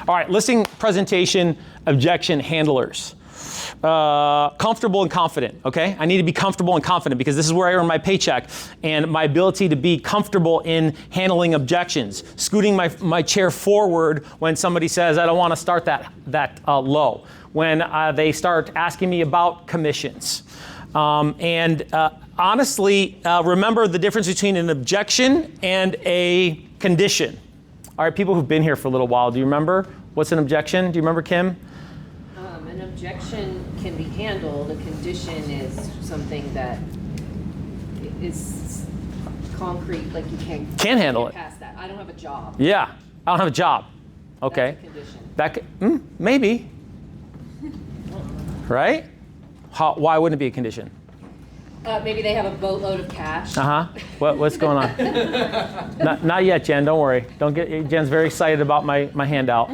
All right, listing presentation objection handlers. Comfortable and confident, okay? I need to be comfortable and confident because this is where I earn my paycheck, and my ability to be comfortable in handling objections, scooting my chair forward when somebody says, I don't want to start that low, when they start asking me about commissions. Honestly, remember the difference between an objection and a condition. All right, people who've been here for a little while, do you remember what's an objection? Do you remember, Kim? An objection can be handled. A condition is something that is concrete, like you can't handle it. Past that. I don't have a job. Yeah, I don't have a job. Okay. That's a That condition. maybe. Right? Why wouldn't it be a condition? Maybe they have a boatload of cash. What's going on? Not yet, Jen. Don't worry. Don't get. Jen's very excited about my handout.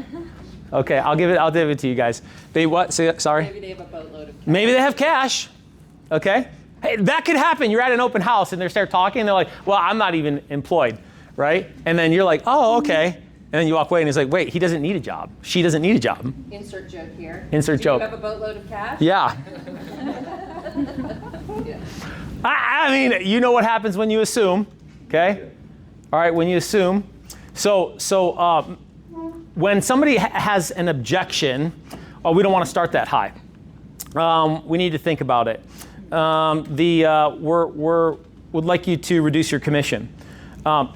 Okay, I'll give it to you guys. They what? Sorry. Maybe they have a boatload of cash. Maybe they have cash. Okay. Hey, that could happen. You're at an open house and they start talking. And they're like, "Well, I'm not even employed," right? And then you're like, "Oh, okay." And then you walk away and it's like, "Wait, he doesn't need a job. She doesn't need a job." Insert joke here. Insert joke. Do you have a boatload of cash? Yeah. Yeah. I mean, you know what happens when you assume, okay? All right, when you assume. So when somebody has an objection, we don't want to start that high. We need to think about it. Would like you to reduce your commission.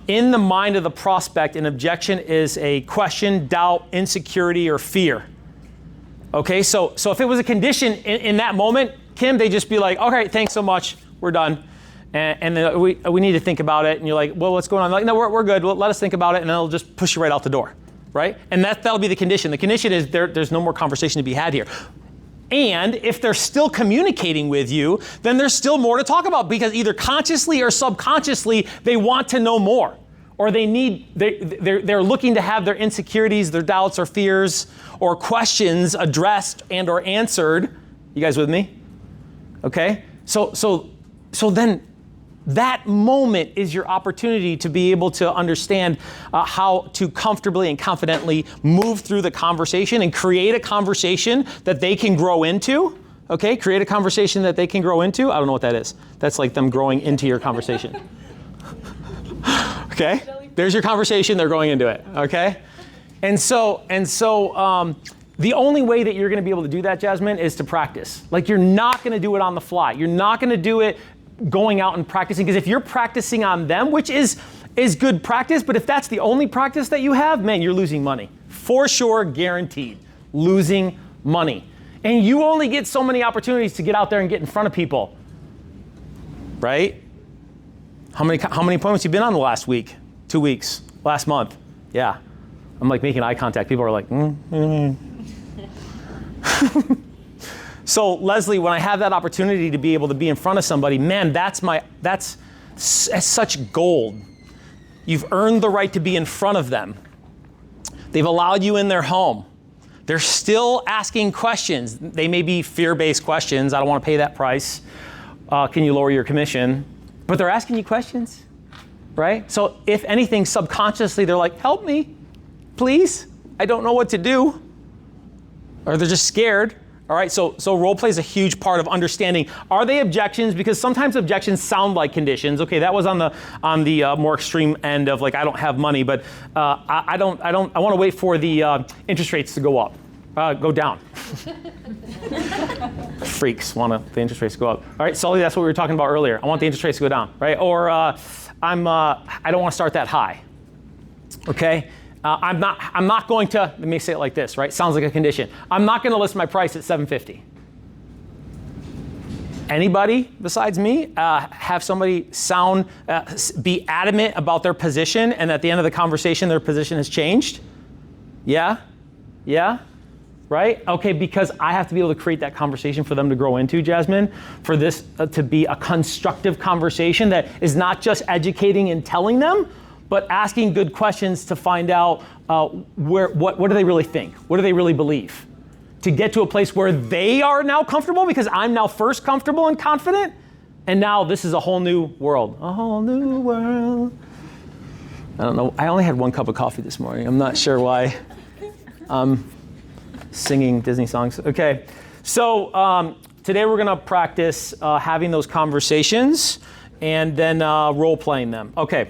In the mind of the prospect, an objection is a question, doubt, insecurity, or fear. Okay, so if it was a condition in that moment, Kim, they'd just be like, okay, thanks so much, we're done. And then we need to think about it. And you're like, well, what's going on? Like, no, we're good. Well, let us think about it, and then it'll just push you right out the door, right? And that'll be the condition. The condition is there's no more conversation to be had here. And if they're still communicating with you, then there's still more to talk about because either consciously or subconsciously, they want to know more. Or they're looking to have their insecurities, their doubts or fears or questions addressed and or answered. You guys with me? Okay? So then that moment is your opportunity to be able to understand how to comfortably and confidently move through the conversation and create a conversation that they can grow into. Okay? Create a conversation that they can grow into. I don't know what that is. That's like them growing into your conversation. Okay? There's your conversation. They're going into it. Okay? And so the only way that you're going to be able to do that, Jasmine, is to practice. Like, you're not going to do it on the fly. You're not going to do it going out and practicing, because if you're practicing on them, which is good practice, but if that's the only practice that you have, man, you're losing money. For sure, guaranteed. Losing money. And you only get so many opportunities to get out there and get in front of people. Right? How many appointments you been on the last week? 2 weeks? Last month? Yeah. I'm like making eye contact. People are like, So Leslie, when I have that opportunity to be able to be in front of somebody, man, that's such gold. You've earned the right to be in front of them. They've allowed you in their home. They're still asking questions. They may be fear-based questions. I don't want to pay that price. Can you lower your commission? But they're asking you questions, right? So if anything, subconsciously, they're like, help me, please. I don't know what to do. Or they're just scared. All right, so role play is a huge part of understanding. Are they objections? Because sometimes objections sound like conditions. Okay, that was on the more extreme end of like, I don't have money, but I want to wait for the interest rates to go down. Freaks want the interest rates to go up. All right, Sully, that's what we were talking about earlier. I want the interest rates to go down, right? Or I don't want to start that high. Okay. I'm not going to, let me say it like this, right? Sounds like a condition. I'm not going to list my price at $750. Anybody besides me have somebody be adamant about their position, and at the end of the conversation, their position has changed? Yeah? Yeah? Right? Okay, because I have to be able to create that conversation for them to grow into, Jasmine, for this to be a constructive conversation that is not just educating and telling them, but asking good questions to find out what do they really think? What do they really believe? To get to a place where they are now comfortable, because I'm now first comfortable and confident, and now this is a whole new world. A whole new world. I don't know. I only had 1 cup of coffee this morning. I'm not sure why. Singing Disney songs. Okay, so today we're gonna practice having those conversations and then role-playing them. Okay.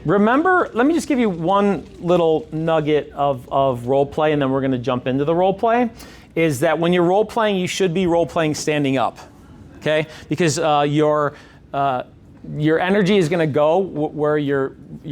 Remember, let me just give you one little nugget of role play, and then we're going to jump into the role play, is that when you're role playing, you should be role playing standing up, okay? Because your energy is going to go where your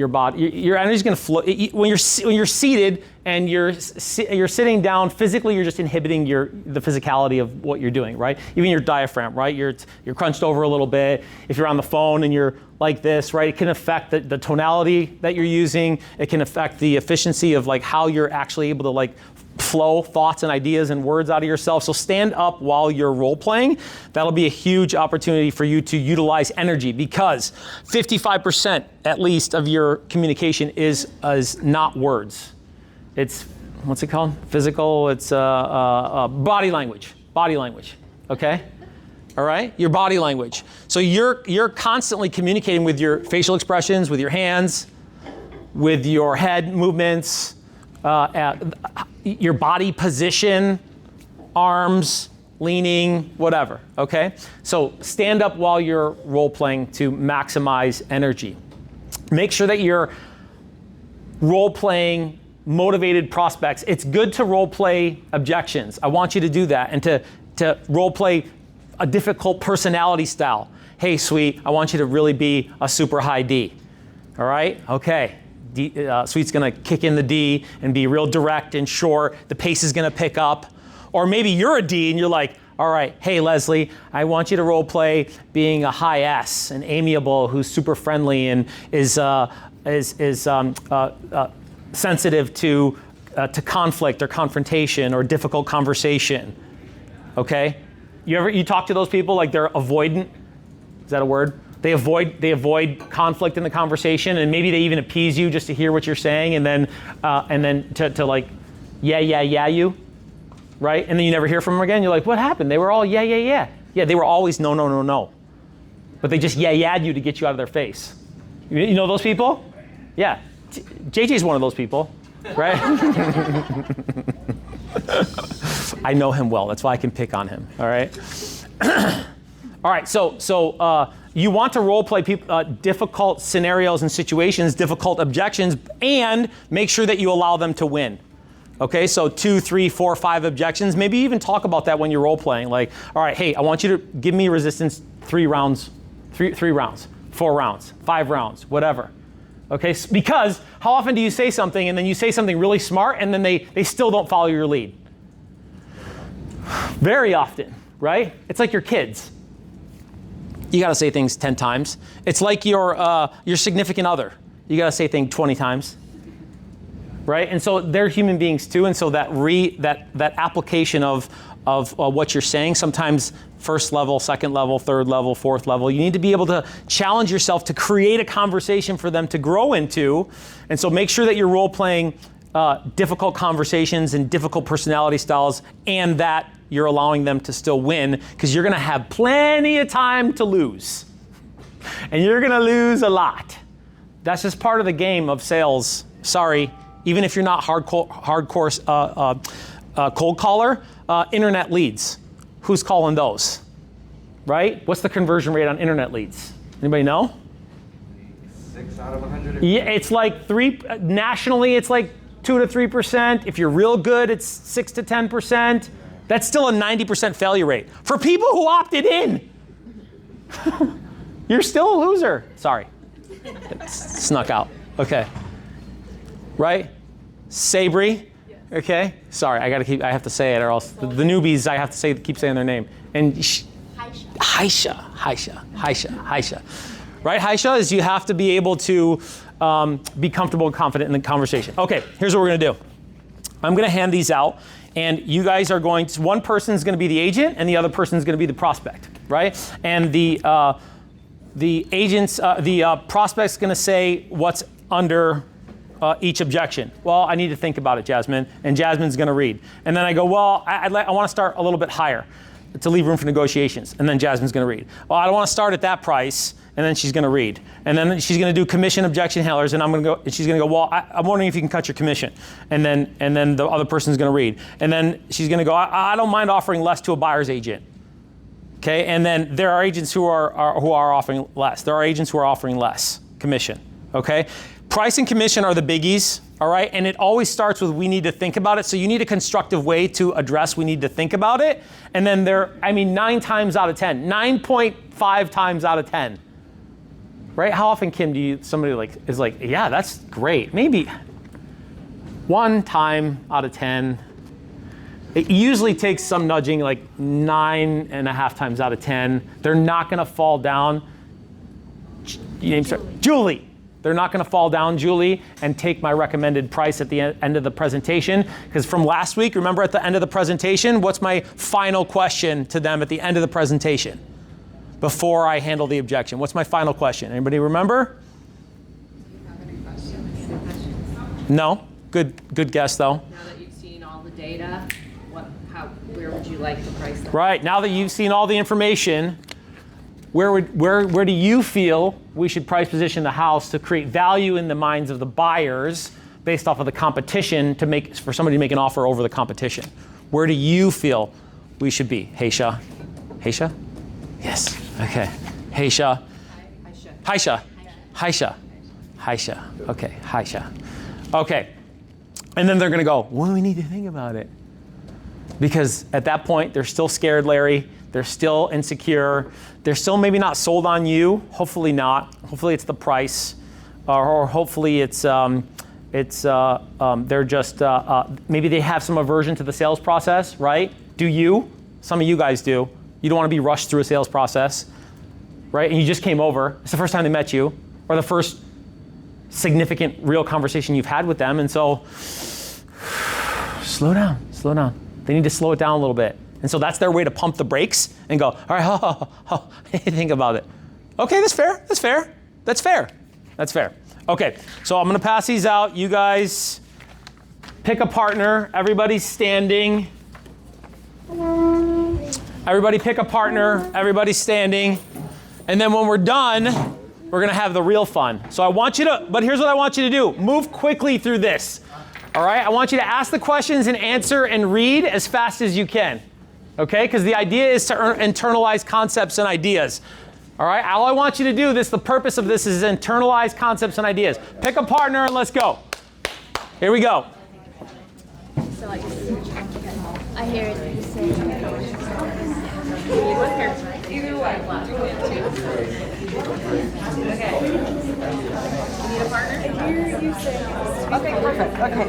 body, your energy is going to flow. When you're seated and you're sitting down, physically you're just inhibiting the physicality of what you're doing, right? Even your diaphragm, right? You're crunched over a little bit. If you're on the phone and you're like this, right? It can affect the tonality that you're using. It can affect the efficiency of like how you're actually able to like flow thoughts and ideas and words out of yourself. So stand up while you're role playing. That'll be a huge opportunity for you to utilize energy, because 55% at least of your communication is not words. It's, what's it called? Physical, it's body language, okay? All right, your body language. So you're constantly communicating with your facial expressions, with your hands, with your head movements, your body position, arms, leaning, whatever, okay? So stand up while you're role playing to maximize energy. Make sure that you're role playing motivated prospects. It's good to role play objections. I want you to do that, and to role play a difficult personality style. Hey, sweet, I want you to really be a super high D. All right? Okay. Sweet's gonna kick in the D and be real direct and short. The pace is gonna pick up. Or maybe you're a D and you're like, all right, hey, Leslie, I want you to role play being a high S and amiable, who's super friendly and is sensitive to conflict or confrontation or difficult conversation. Okay? You talk to those people like they're avoidant? Is that a word? They avoid conflict in the conversation, and maybe they even appease you just to hear what you're saying, and then to like yeah you, right? And then you never hear from them again. You're like, what happened? They were all yeah. Yeah, they were always no. But they just yeah-y'd you to get you out of their face. You know those people? Yeah. JJ's one of those people, right? I know him well. That's why I can pick on him. All right. All right. So you want to role play difficult scenarios and situations, difficult objections, and make sure that you allow them to win. Okay. So 2, 3, 4, 5 objections. Maybe even talk about that when you're role playing. Like, all right, hey, I want you to give me resistance 3 rounds, 3 rounds, 4 rounds, 5 rounds, whatever. Okay, because how often do you say something and then you say something really smart and then they still don't follow your lead? Very often, right? It's like your kids. You gotta say things 10 times. It's like your significant other. You gotta say things 20 times, right? And so they're human beings too, and so that application of what you're saying, sometimes first level, second level, third level, fourth level, you need to be able to challenge yourself to create a conversation for them to grow into. And so make sure that you're role playing difficult conversations and difficult personality styles, and that you're allowing them to still win, because you're gonna have plenty of time to lose. And you're gonna lose a lot. That's just part of the game of sales. Sorry, even if you're not hardcore cold caller, internet leads. Who's calling those? Right? What's the conversion rate on internet leads? Anybody know? 6 out of 100. Yeah, it's like nationally, it's like 2 to 3%. If you're real good, it's 6 to 10%. That's still a 90% failure rate. For people who opted in, you're still a loser. Sorry, it snuck out. Okay. Right? Sabri. Okay. Sorry, I have to say it, or else the newbies, I have to keep saying their name. And Haisha. Right? Haisha is you have to be able to be comfortable and confident in the conversation. Okay, here's what we're gonna do. I'm gonna hand these out, and you guys are one person's gonna be the agent, and the other person's gonna be the prospect, right? And the prospect's gonna say what's under each objection. Well, I need to think about it, Jasmine, and Jasmine's gonna read. And then I go, well, I wanna start a little bit higher to leave room for negotiations, and then Jasmine's gonna read. Well, I don't wanna start at that price, and then she's going to read. And then she's going to do commission objection handlers, and she's going to go, well, I'm wondering if you can cut your commission. And then the other person's going to read. And then she's going to go, I don't mind offering less to a buyer's agent. Okay, and then there are agents who are offering less. There are agents who are offering less commission. Okay, price and commission are the biggies. All right, and it always starts with we need to think about it. So you need a constructive way to address we need to think about it. And then 9 times out of 10, 9.5 times out of 10. Right? How often, Kim, somebody is like, yeah, that's great. Maybe 1 time out of 10. It usually takes some nudging, like 9.5 times out of 10. They're not going to fall down. Julie. They're not going to fall down, Julie, and take my recommended price at the end of the presentation. Because from last week, remember at the end of the presentation, what's my final question to them at the end of the presentation? Before I handle the objection. What's my final question? Anybody remember? Do you have any questions? No? Good guess, though. Now that you've seen all the data, where would you like to price them? Right. Now that you've seen all the information, where do you feel we should price position the house to create value in the minds of the buyers based off of the competition for somebody to make an offer over the competition? Where do you feel we should be? Haisha? Haisha? Yes. Okay. Haisha. Haisha. Haisha. Haisha. Okay. Haisha. Okay. And then they're going to go, well, we need to think about it. Because at that point, they're still scared, Larry. They're still insecure. They're still maybe not sold on you. Hopefully not. Hopefully it's the price. Or hopefully it's they're just, maybe they have some aversion to the sales process, right? Do you? Some of you guys do. You don't want to be rushed through a sales process, right? And you just came over. It's the first time they met you, or the first significant real conversation you've had with them. And so slow down. They need to slow it down a little bit. And so that's their way to pump the brakes and go, all right, think about it. Okay, that's fair. Okay, so I'm gonna pass these out. You guys pick a partner. Everybody's standing. Everybody pick a partner. Everybody's standing. And then when we're done, we're gonna have the real fun. So but here's what I want you to do. Move quickly through this. All right, I want you to ask the questions and answer and read as fast as you can. Okay, because the idea is to internalize concepts and ideas. All right, all I want you to do, the purpose of this is internalize concepts and ideas. Pick a partner and let's go. Here we go. So like, I hear it. You say. Either way. Okay. You need a partner? You say. Okay, perfect. Okay.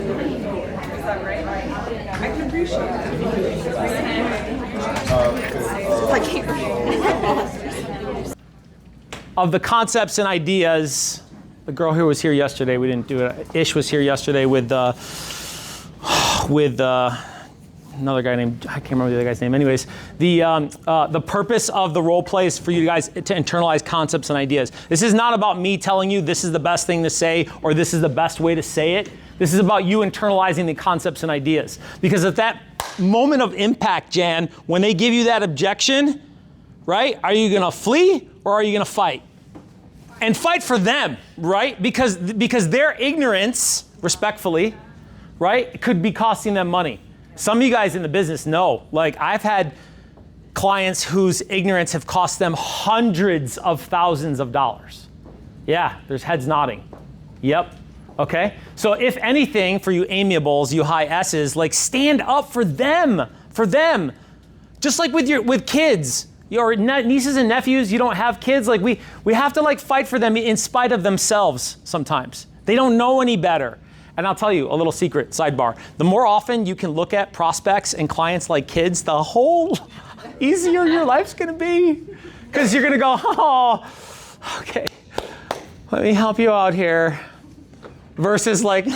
Is that right? I can appreciate it. Of the concepts and ideas, the girl who was here yesterday, we didn't do it. Ish was here yesterday with another guy named, I can't remember the other guy's name. Anyways, the purpose of the role play is for you guys to internalize concepts and ideas. This is not about me telling you this is the best thing to say or this is the best way to say it. This is about you internalizing the concepts and ideas. Because at that moment of impact, Jan, when they give you that objection, right, are you gonna flee or are you gonna fight? And fight for them, right? Because their ignorance, respectfully, right, could be costing them money. Some of you guys in the business know, like I've had clients whose ignorance have cost them hundreds of thousands of dollars. Yeah, there's heads nodding. Yep, okay. So if anything, for you amiables, you high S's, like stand up for them. Just like with kids, your nieces and nephews, you don't have kids, like we have to like fight for them in spite of themselves sometimes. They don't know any better. And I'll tell you a little secret, sidebar. The more often you can look at prospects and clients like kids, the whole easier your life's gonna be. Because you're gonna go, oh, okay, let me help you out here. Versus like,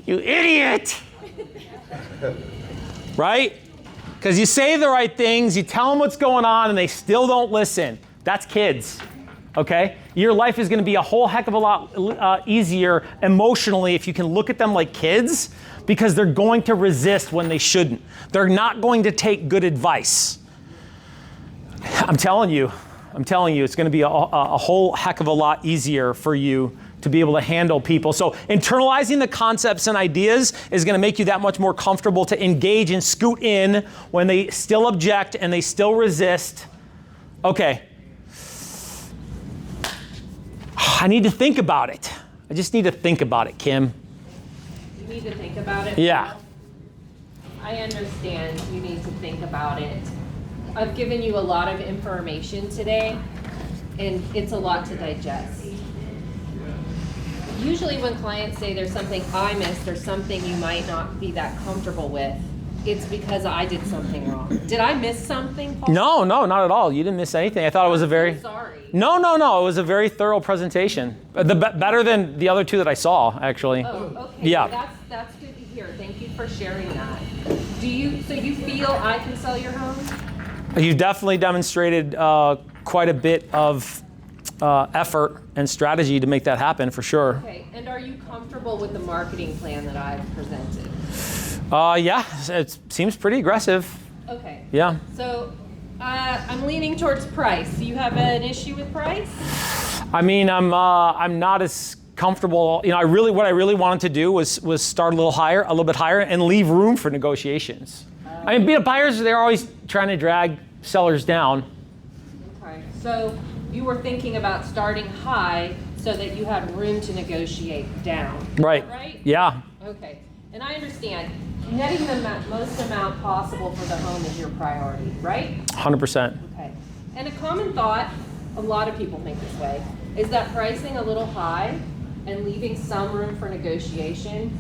you idiot. Right? Because you say the right things, you tell them what's going on, and they still don't listen. That's kids. Okay? Your life is going to be a whole heck of a lot easier emotionally if you can look at them like kids, because they're going to resist when they shouldn't. They're not going to take good advice. I'm telling you, I'm telling you, it's going to be a whole heck of a lot easier for you to be able to handle people. So internalizing the concepts and ideas is going to make you that much more comfortable to engage and scoot in when they still object and they still resist. Okay. I need to think about it. I just need to think about it, Kim. You need to think about it? Yeah. I understand you need to think about it. I've given you a lot of information today, and it's a lot to digest. Usually when clients say there's something I missed or something you might not be that comfortable with, it's because I did something wrong. Did I miss something, Paul? No, not at all. You didn't miss anything. I thought it was a very... I'm sorry. No. It was a very thorough presentation. Better than the other two that I saw, actually. Oh, okay. Yeah. That's good to hear. Thank you for sharing that. So you feel I can sell your home? You've definitely demonstrated quite a bit of effort and strategy to make that happen, for sure. Okay. And are you comfortable with the marketing plan that I've presented? Yeah, it seems pretty aggressive. Okay. Yeah. So I'm leaning towards price. Do you have an issue with price? I mean, I'm not as comfortable. You know, what I really wanted to do was start a little bit higher, and leave room for negotiations. I mean, buyers, they're always trying to drag sellers down. Okay. So you were thinking about starting high so that you had room to negotiate down. Right. Is that right? Yeah. Okay. And I understand netting the most amount possible for the home is your priority, right? 100%. Okay. And a common thought, a lot of people think this way, is that pricing a little high and leaving some room for negotiation,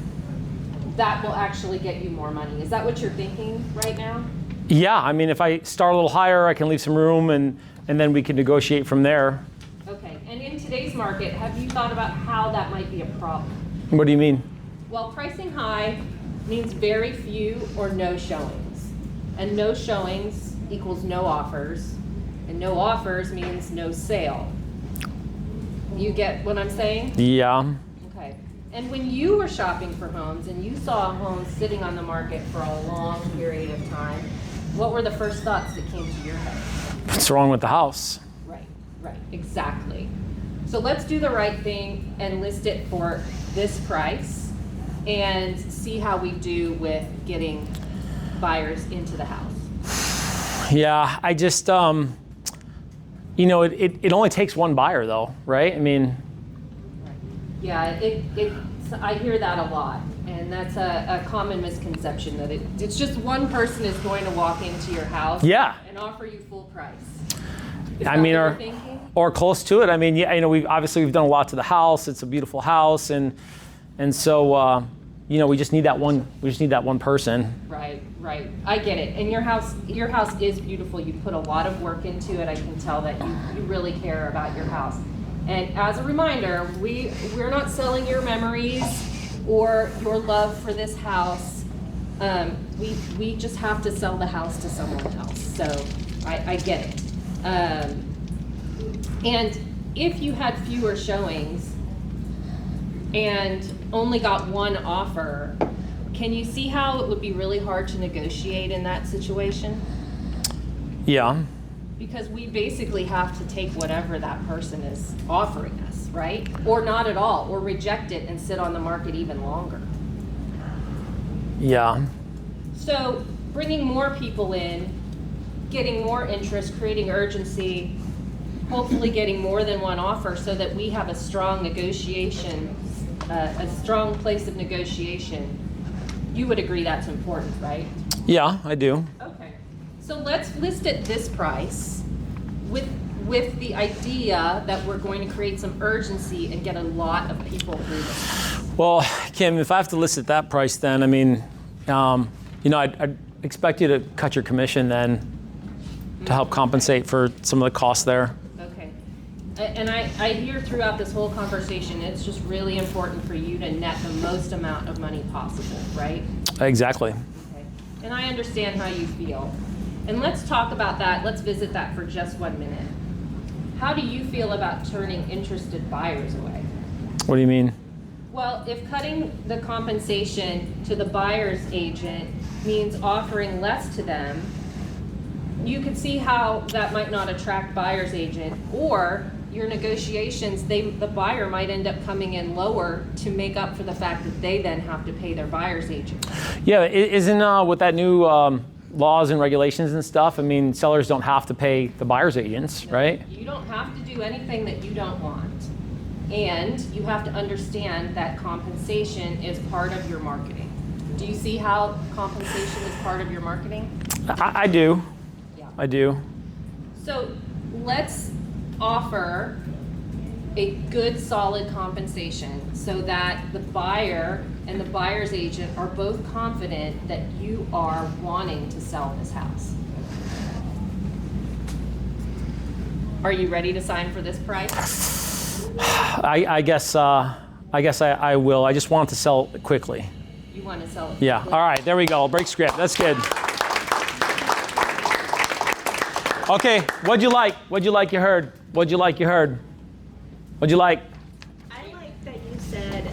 that will actually get you more money. Is that what you're thinking right now? Yeah, I mean, if I start a little higher, I can leave some room, and then we can negotiate from there. Okay. And in today's market, have you thought about how that might be a problem? What do you mean? Well, pricing high means very few or no showings. And no showings equals no offers. And no offers means no sale. You get what I'm saying? Yeah. Okay. And when you were shopping for homes and you saw a home sitting on the market for a long period of time, what were the first thoughts that came to your head? What's wrong with the house? Right, exactly. So let's do the right thing and list it for this price and see how we do with getting buyers into the house. Yeah, I just, you know, it only takes one buyer though, right? I mean. Yeah, I hear that a lot, and that's a common misconception that it's just one person is going to walk into your house and offer you full price. I mean, or close to it. I mean, yeah, you know, we've done a lot to the house. It's a beautiful house, and so you know, we just need that one. We just need that one person. Right. I get it. And your house is beautiful. You put a lot of work into it. I can tell that you really care about your house. And as a reminder, we're not selling your memories or your love for this house. We just have to sell the house to someone else. So I get it. And if you had fewer showings and only got one offer, can you see how it would be really hard to negotiate in that situation? Yeah. Because we basically have to take whatever that person is offering us, right? Or not at all, or reject it and sit on the market even longer. Yeah. So bringing more people in, getting more interest, creating urgency, hopefully getting more than one offer so that we have a strong negotiation, a strong place of negotiation. You would agree that's important, right? Yeah, I do. Okay. So let's list it this price with the idea that we're going to create some urgency and get a lot of people through this. Well, Kim, if I have to list at that price, then I mean, you know, I'd expect you to cut your commission then to help compensate for some of the costs there. Okay. And I hear throughout this whole conversation, it's just really important for you to net the most amount of money possible, right? Exactly. Okay. And I understand how you feel. And let's talk about that. Let's visit that for just 1 minute. How do you feel about turning interested buyers away? What do you mean? Well, if cutting the compensation to the buyer's agent means offering less to them, you could see how that might not attract buyer's agent, or your negotiations, the buyer might end up coming in lower to make up for the fact that they then have to pay their buyer's agent. Yeah, isn't with that new laws and regulations and stuff, I mean, sellers don't have to pay the buyer's agents, right? You don't have to do anything that you don't want. And you have to understand that compensation is part of your marketing. Do you see how compensation is part of your marketing? I do. Yeah. I do. So let's offer a good, solid compensation so that the buyer and the buyer's agent are both confident that you are wanting to sell this house. Are you ready to sign for this price? I guess I will. I just want to sell it quickly. You want to sell it Yeah. quickly? All right. There we go. Break script. That's good. Okay. What'd you like? What'd you like? You heard. What'd you like? You heard. What'd you like? I like that you said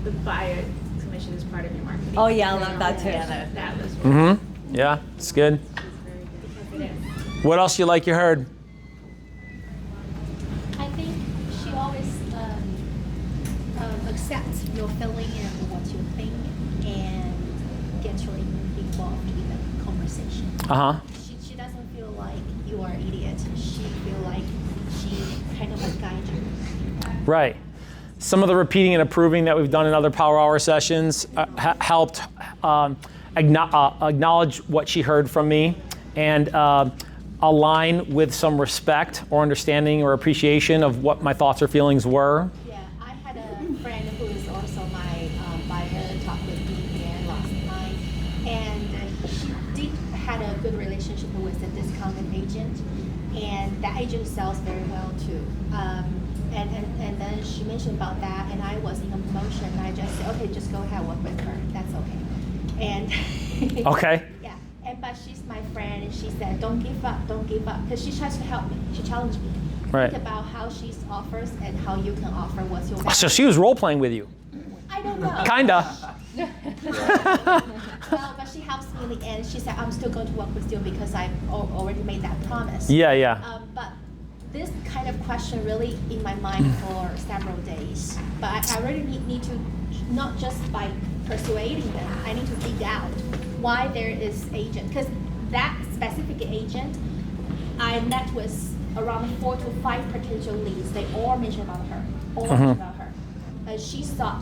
the buyer commission is part of your marketing. Oh yeah, I love that too. Yeah, that was really Yeah. It's good. because it is. What else you like? You heard. I think she always accepts your feeling and what you think and gets really involved in the conversation. She doesn't feel like you are an idiot. She feel like she kind of like guides you. Right. Some of the repeating and approving that we've done in other Power Hour sessions helped acknowledge what she heard from me and align with some respect or understanding or appreciation of what my thoughts or feelings were. Yeah, I had a friend who is also my buyer talk with me here last time, and she did had a good relationship with a discounted agent, and that agent sells very well too. And then she mentioned about that, and I was in a promotion, and I just said, okay, just go ahead, work with her, that's okay. And Okay. yeah, but she's my friend, and she said, don't give up, because she tries to help me, she challenged me. Right. Think about how she offers and how you can offer what's your value. So she was role playing with you. I don't know. Kinda. Well, but she helps me in the end. She said, I'm still going to work with you because I've already made that promise. Yeah. But this kind of question really in my mind for several days. But I really need to, not just by persuading them, I need to dig out why there is agent. Because that specific agent, I met with around 4 to 5 potential leads. They all mentioned about her. She thought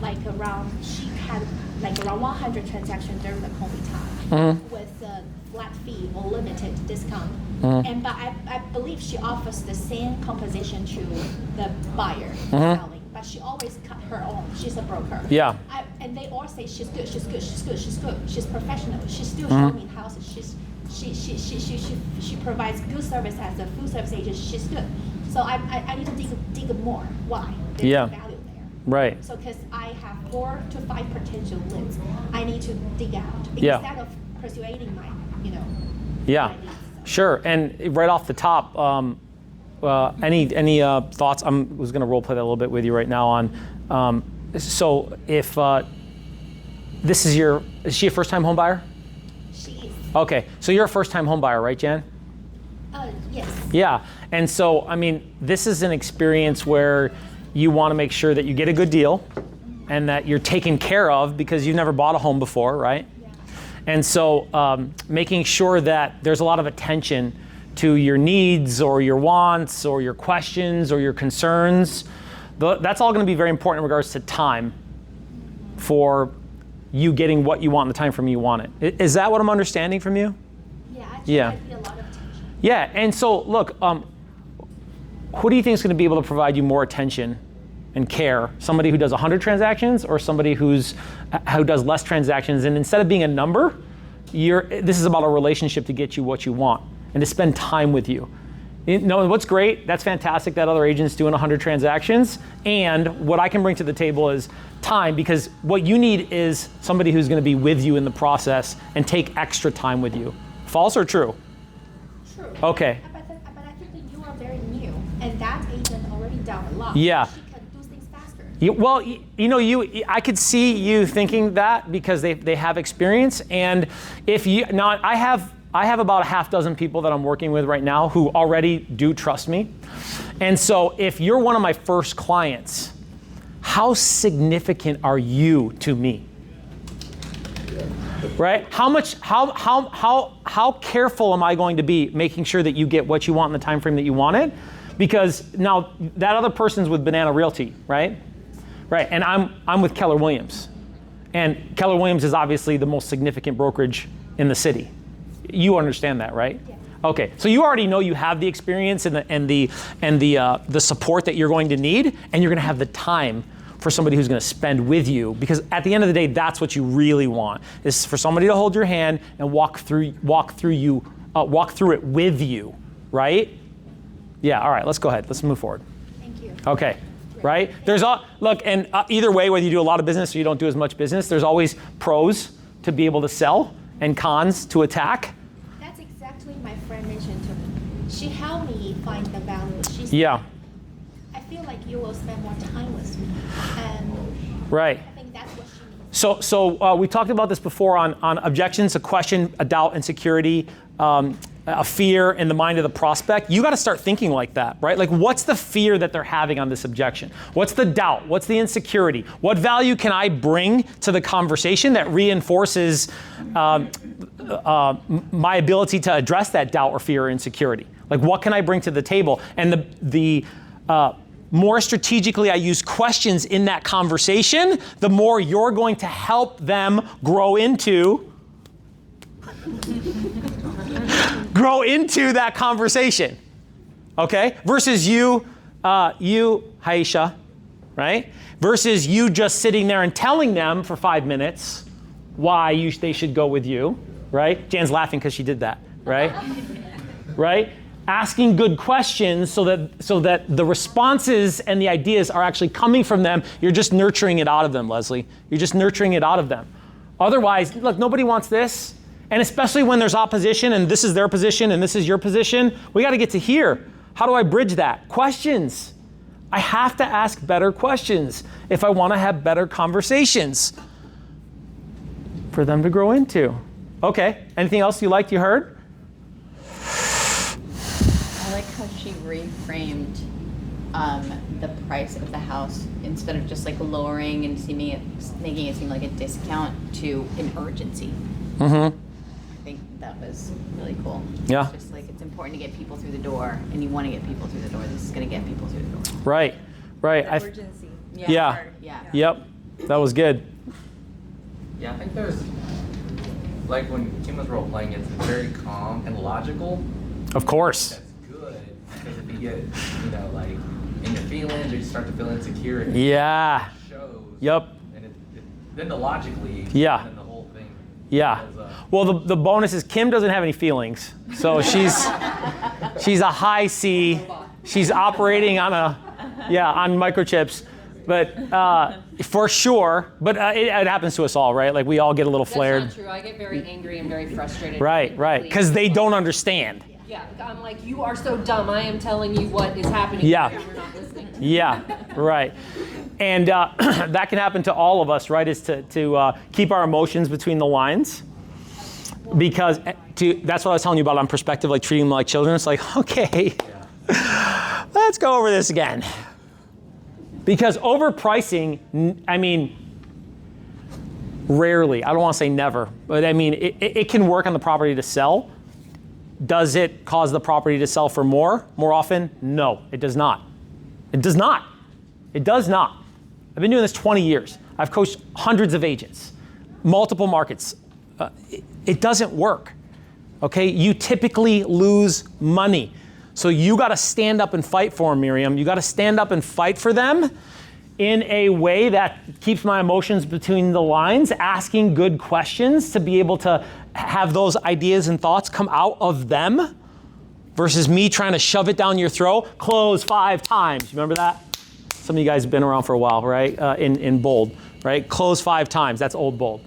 she had around 100 transactions during the COVID time with a flat fee or limited discount. But I believe she offers the same compensation to the buyer selling, but she always cut her own. She's a broker. Yeah. And they all say she's good. She's professional. She's still showing me houses. She provides good service as a full service agent. She's good. So I need to dig more. Why? There's Yeah. value there. Right. So because I have 4 to 5 potential leads, I need to dig out Yeah. instead of persuading my, Yeah. my leads. Sure. And right off the top, any thoughts? I was going to role play that a little bit with you right now on. So if this is is she a first-time home buyer? She is. Okay. So you're a first-time home buyer, right, Jan? Yes. Yeah. And so, I mean, this is an experience where you want to make sure that you get a good deal and that you're taken care of because you've never bought a home before, right? Yeah. And so making sure that there's a lot of attention to your needs or your wants or your questions or your concerns. That's all going to be very important in regards to time for you getting what you want in the time frame you want it. Is that what I'm understanding from you? Yeah. Yeah. I need a lot of attention. Yeah, and so look, who do you think is going to be able to provide you more attention and care? Somebody who does 100 transactions or somebody who does less transactions? And instead of being a number, this is about a relationship to get you what you want and to spend time with you. What's great, that's fantastic that other agents doing 100 transactions. And what I can bring to the table is time, because what you need is somebody who's going to be with you in the process and take extra time with you. False or true? True. Okay. But I think that you are very new, and that agent already done a lot. Yeah. She can do things faster. I could see you thinking that because they have experience. And I have I have about a half dozen people that I'm working with right now who already do trust me. And so if you're one of my first clients, how significant are you to me? Right? How careful am I going to be making sure that you get what you want in the time frame that you want it? Because now that other person's with Banana Realty, right? Right, and I'm with Keller Williams. And Keller Williams is obviously the most significant brokerage in the city. You understand that, right? Yeah. Okay, so you already know you have the experience and the support that you're going to need, and you're going to have the time for somebody who's going to spend with you, because at the end of the day, that's what you really want, is for somebody to hold your hand and walk through it with you, right? Yeah. All right. Let's go ahead. Let's move forward. Thank you. Okay. Right? Look, and either way, whether you do a lot of business or you don't do as much business, there's always pros to be able to sell and cons to attack. That's exactly my friend mentioned to me. She helped me find the value. She said, Yeah. I feel like you will spend more time with me. And Right. I think that's what she needs. So we talked about this before on objections, a question, a doubt, insecurity, a fear in the mind of the prospect. You got to start thinking like that, right? Like, what's the fear that they're having on this objection? What's the doubt? What's the insecurity? What value can I bring to the conversation that reinforces my ability to address that doubt or fear or insecurity? Like, what can I bring to the table? And the more strategically I use questions in that conversation, the more you're going to help them grow into that conversation, okay? Versus you, Haisha, right? Versus you just sitting there and telling them for 5 minutes why they should go with you, right? Jan's laughing because she did that, right? Right? Asking good questions so that the responses and the ideas are actually coming from them. You're just nurturing it out of them, Leslie. You're just nurturing it out of them. Otherwise, look, nobody wants this. And especially when there's opposition and this is their position and this is your position, we got to get to here. How do I bridge that? Questions. I have to ask better questions if I want to have better conversations for them to grow into. Okay, anything else you heard? I like how she reframed the price of the house instead of just like lowering and making it seem like a discount to an urgency. Mm-hmm. I think that was really cool. Yeah. It's just like it's important to get people through the door, and you want to get people through the door. This is going to get people through the door. Right. Urgency. Yeah. Yep. That was good. Yeah, I think there's, like when Kim was role playing, it's very calm and logical. Of course. That's good, because if you get, like in your feelings or you start to feel insecure, it Yeah. shows. Yep. And then the logically, Yeah. and the whole thing. Yeah. Well, the bonus is Kim doesn't have any feelings, so she's a high C. She's operating on microchips, but for sure. But it happens to us all, right? Like we all get a little flared. That's not true. I get very angry and very frustrated. Right. really Because they don't understand. Yeah, I'm like, you are so dumb. I am telling you what is happening. Yeah. Here. You're not listening. Yeah. Right. And that can happen to all of us, right? Is to keep our emotions between the lines. Because that's what I was telling you about on perspective, like treating them like children. It's like, okay, let's go over this again. Because overpricing, rarely, I don't want to say never, but it can work on the property to sell. Does it cause the property to sell for more often? No, it does not. It does not. It does not. I've been doing this 20 years. I've coached hundreds of agents, multiple markets. It doesn't work, okay? You typically lose money. So you got to stand up and fight for them, Miriam. You got to stand up and fight for them in a way that keeps my emotions between the lines, asking good questions to be able to have those ideas and thoughts come out of them versus me trying to shove it down your throat. Close 5 times. You remember that? Some of you guys have been around for a while, right? In bold, right? Close 5 times. That's old bold.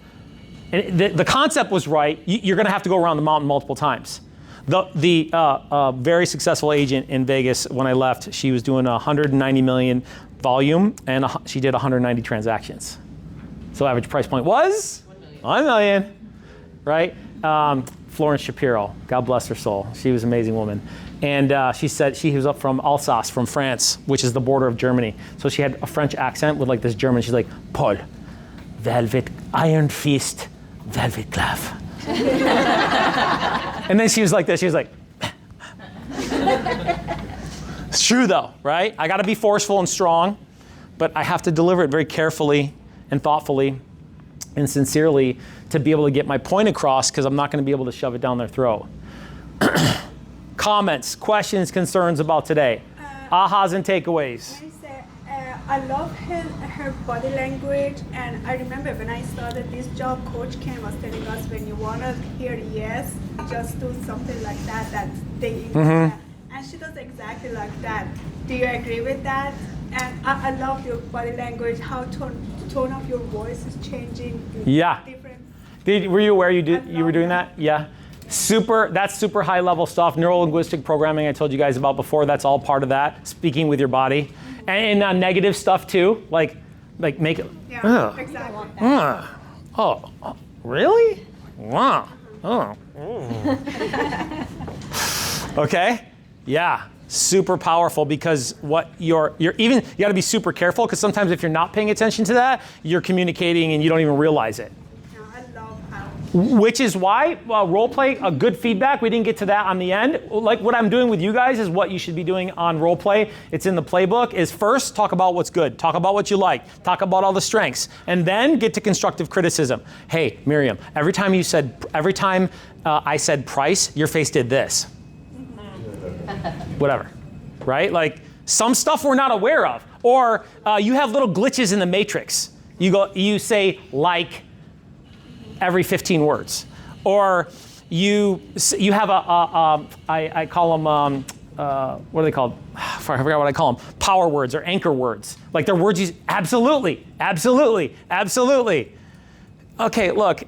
And the concept was right. You're going to have to go around the mountain multiple times. The very successful agent in Vegas, when I left, she was doing 190 million volume, and she did 190 transactions. So average price point was $1 million, right? Florence Shapiro, God bless her soul. She was an amazing woman. And she said she was up from Alsace, from France, which is the border of Germany. So she had a French accent with like this German. She's like, Paul, velvet, iron fist, velvet glove. And then she was like this, she was like, it's true though, right? I gotta be forceful and strong, but I have to deliver it very carefully and thoughtfully and sincerely to be able to get my point across, because I'm not gonna be able to shove it down their throat. Comments, questions, concerns about today? Ahas and takeaways. I love her body language, and I remember when I started this job, Coach Ken was telling us when you want to hear yes, just do something like that, and she does exactly like that. Do you agree with that? And I love your body language, how tone of your voice is changing. Yeah. Different. Were you aware you were doing that? Yeah. That's super high level stuff. Neuro-linguistic programming I told you guys about before, that's all part of that. Speaking with your body. And negative stuff too, like make it. Yeah, exactly. Oh, really? Wow. Oh. Okay. Yeah. Super powerful, because what you got to be super careful, because sometimes if you're not paying attention to that, you're communicating and you don't even realize it. I love how. Which is why role play, a good feedback, we didn't get to that on the end. Like what I'm doing with you guys is what you should be doing on role play. It's in the playbook, is first talk about what's good, talk about what you like, talk about all the strengths, and then get to constructive criticism. Hey, Miriam, every time I said price, your face did this. Whatever, right? Like some stuff we're not aware of, or you have little glitches in the matrix. You say like every 15 words, or you have I call them what are they called? I forgot what I call them. Power words or anchor words. Like they're words you absolutely. Okay, look.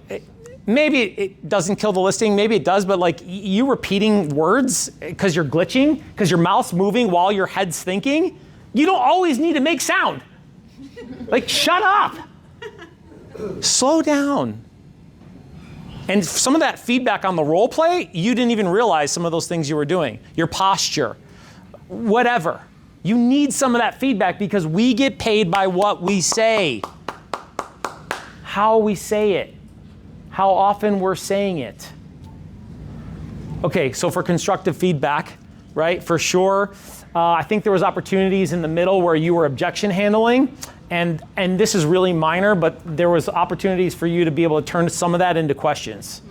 Maybe it doesn't kill the listing, maybe it does, but like you repeating words because you're glitching, because your mouth's moving while your head's thinking, you don't always need to make sound. Like, shut up. Slow down. And some of that feedback on the role play, you didn't even realize some of those things you were doing. Your posture, whatever. You need some of that feedback, because we get paid by what we say. How we say it. How often we're saying it. Okay, so for constructive feedback, right, for sure, I think there was opportunities in the middle where you were objection handling, and this is really minor, but there was opportunities for you to be able to turn some of that into questions,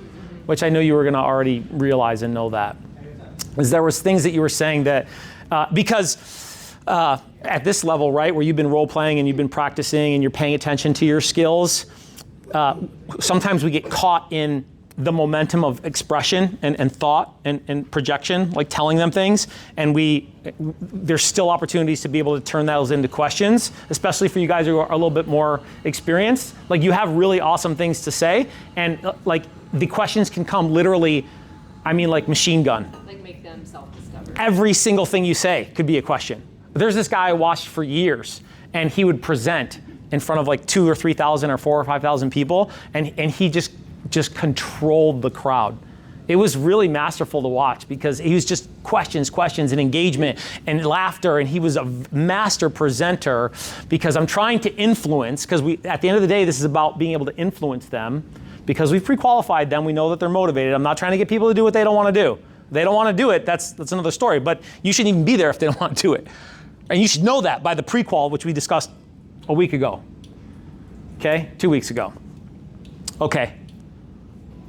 which I know you were gonna already realize and know that. Is there was things that you were saying that, because at this level, right, where you've been role playing and you've been practicing and you're paying attention to your skills, sometimes we get caught in the momentum of expression and thought and projection, like telling them things, and there's still opportunities to be able to turn those into questions, especially for you guys who are a little bit more experienced. Like you have really awesome things to say, and like the questions can come literally, I mean like machine gun. Like make them self-discover. Every single thing you say could be a question. There's this guy I watched for years, and he would present in front of like 2,000 or 3,000 or 4,000 or 5,000 people, and he just controlled the crowd. It was really masterful to watch, because he was just questions and engagement and laughter, and he was a master presenter, because I'm trying to influence, because at the end of the day, this is about being able to influence them, because we've pre-qualified them, we know that they're motivated. I'm not trying to get people to do what they don't want to do. If they don't want to do it, that's another story, but you shouldn't even be there if they don't want to do it. And you should know that by the pre-qual, which we discussed a week ago. Okay, 2 weeks ago. Okay.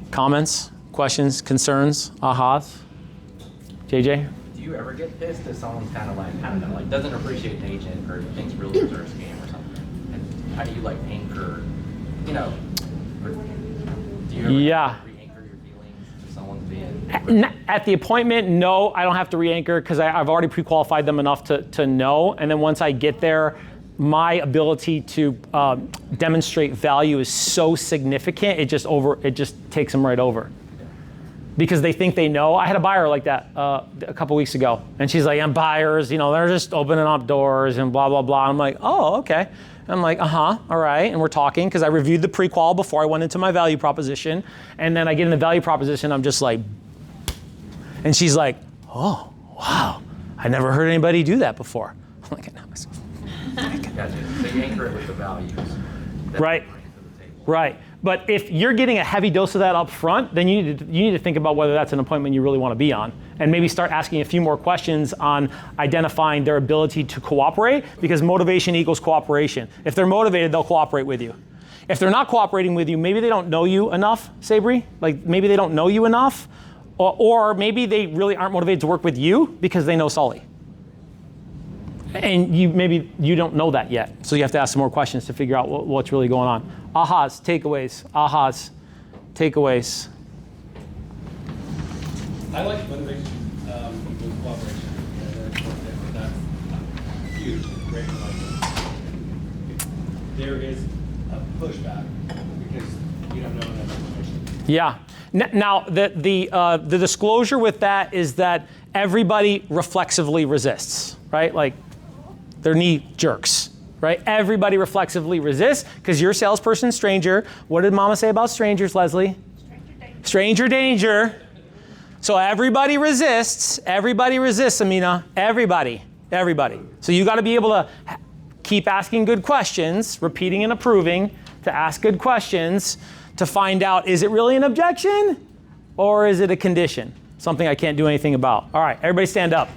Comments, questions, concerns, ahas? JJ? Do you ever get pissed if someone's kind of like, I don't know, like doesn't appreciate an agent or thinks really deserves a game or something? And how do you like anchor, or do you ever have to re-anchor your feelings if someone's being... At the appointment, no, I don't have to re-anchor, because I've already pre-qualified them enough to know, and then once I get there, my ability to demonstrate value is so significant, it just takes them right over. Because they think they know. I had a buyer like that a couple weeks ago, and she's like, "I'm buyers, they're just opening up doors and blah blah blah." I'm like, "Oh, okay." I'm like, all right. And we're talking because I reviewed the pre-qual before I went into my value proposition. And then I get in the value proposition, I'm just like, and she's like, oh, wow. I never heard anybody do that before. I'm like, I know myself. Gotcha. So you anchor it with the values. that Right. you bring to the table. Right. But if you're getting a heavy dose of that up front, then you need to think about whether that's an appointment you really want to be on. And maybe start asking a few more questions on identifying their ability to cooperate, because motivation equals cooperation. If they're motivated, they'll cooperate with you. If they're not cooperating with you, maybe they don't know you enough, Sabri. Like maybe they don't know you enough, or maybe they really aren't motivated to work with you because they know Sully. And maybe you don't know that yet. So you have to ask some more questions to figure out what's really going on. Ahas, takeaways, takeaways. I like motivation with cooperation. That's huge. It's great. There is a pushback because you don't know enough information. Yeah. Now, the disclosure with that is that everybody reflexively resists, right? Like, they're knee jerks, right? Everybody reflexively resists because you're a salesperson, stranger. What did Mama say about strangers, Leslie? Stranger danger. So everybody resists, Amina. Everybody. So you got to be able to keep asking good questions, repeating and approving, to ask good questions to find out, is it really an objection or is it a condition? Something I can't do anything about. All right, everybody stand up.